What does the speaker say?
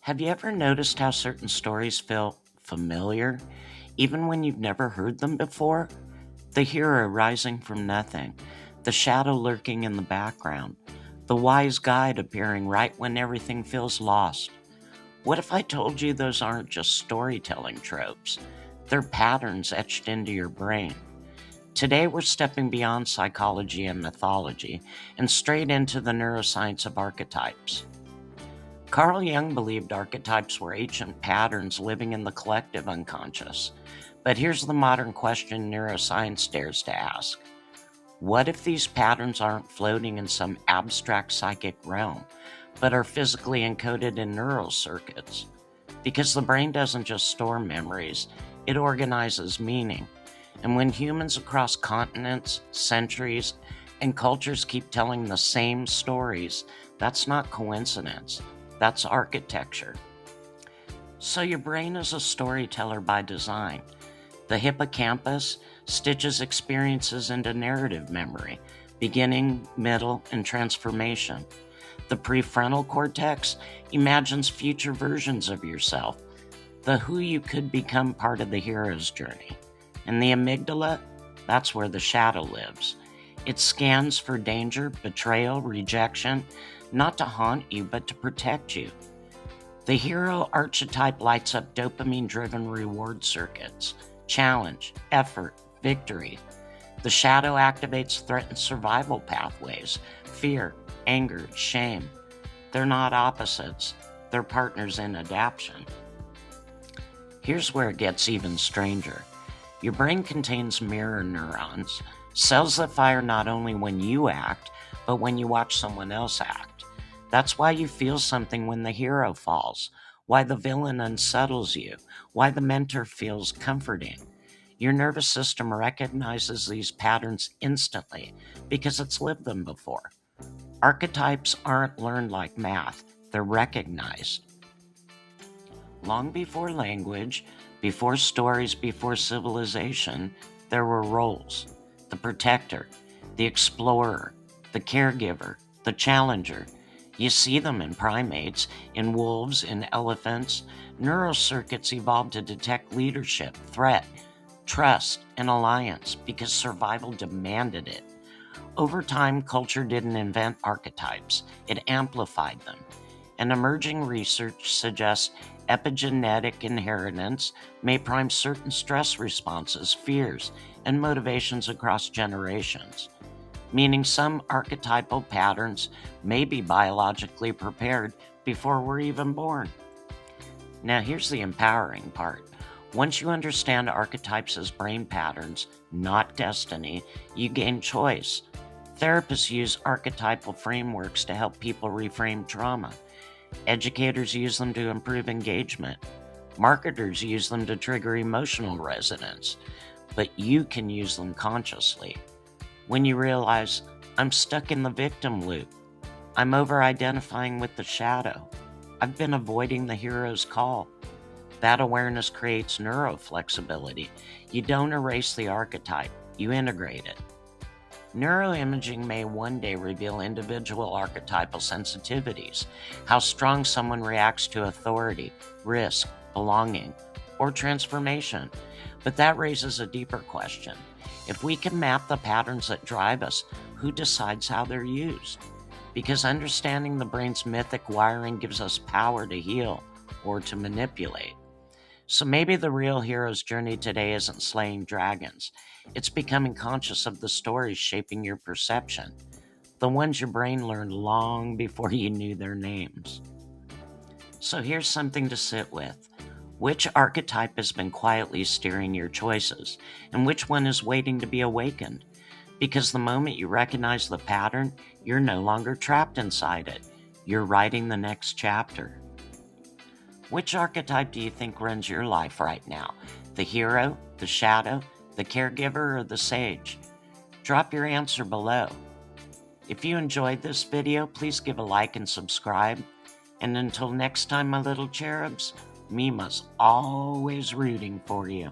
Have you ever noticed how certain stories feel familiar, even when you've never heard them before? The hero rising from nothing, the shadow lurking in the background, the wise guide appearing right when everything feels lost. What if I told you those aren't just storytelling tropes? They're patterns etched into your brain. Today, we're stepping beyond psychology and mythology and straight into the neuroscience of archetypes. Carl Jung believed archetypes were ancient patterns living in the collective unconscious. But here's the modern question neuroscience dares to ask. What if these patterns aren't floating in some abstract psychic realm, but are physically encoded in neural circuits? Because the brain doesn't just store memories, it organizes meaning. And when humans across continents, centuries, and cultures keep telling the same stories, that's not coincidence. That's architecture. So your brain is a storyteller by design. The hippocampus stitches experiences into narrative memory, beginning, middle, and transformation. The prefrontal cortex imagines future versions of yourself, the who you could become part of the hero's journey. And the amygdala, that's where the shadow lives. It scans for danger, betrayal, rejection, not to haunt you, but to protect you. The hero archetype lights up dopamine-driven reward circuits, challenge, effort, victory. The shadow activates threat and survival pathways, fear, anger, shame. They're not opposites, they're partners in adaptation. Here's where it gets even stranger. Your brain contains mirror neurons, cells that fire not only when you act, but when you watch someone else act. That's why you feel something when the hero falls, why the villain unsettles you, why the mentor feels comforting. Your nervous system recognizes these patterns instantly because it's lived them before. Archetypes aren't learned like math, they're recognized. Long before language, before stories, before civilization, there were roles. The protector, the explorer, the caregiver, the challenger. You see them in primates, in wolves, in elephants. Neural circuits evolved to detect leadership, threat, trust, and alliance because survival demanded it. Over time, culture didn't invent archetypes, it amplified them. And emerging research suggests epigenetic inheritance may prime certain stress responses, fears, and motivations across generations, meaning some archetypal patterns may be biologically prepared before we're even born. Now, here's the empowering part. Once you understand archetypes as brain patterns, not destiny, you gain choice. Therapists use archetypal frameworks to help people reframe trauma. Educators use them to improve engagement. Marketers use them to trigger emotional resonance. But you can use them consciously. When you realize, I'm stuck in the victim loop. I'm over-identifying with the shadow. I've been avoiding the hero's call. That awareness creates neuroflexibility. You don't erase the archetype, you integrate it. Neuroimaging may one day reveal individual archetypal sensitivities, how strong someone reacts to authority, risk, belonging, or transformation. But that raises a deeper question. If we can map the patterns that drive us, who decides how they're used? Because understanding the brain's mythic wiring gives us power to heal or to manipulate. So maybe the real hero's journey today isn't slaying dragons. It's becoming conscious of the stories shaping your perception, the ones your brain learned long before you knew their names. So here's something to sit with. Which archetype has been quietly steering your choices, and which one is waiting to be awakened? Because the moment you recognize the pattern, you're no longer trapped inside it. You're writing the next chapter. Which archetype do you think runs your life right now? The hero, the shadow, the caregiver, or the sage? Drop your answer below. If you enjoyed this video, please give a like and subscribe. And until next time, my little cherubs, Meemaw's always rooting for you.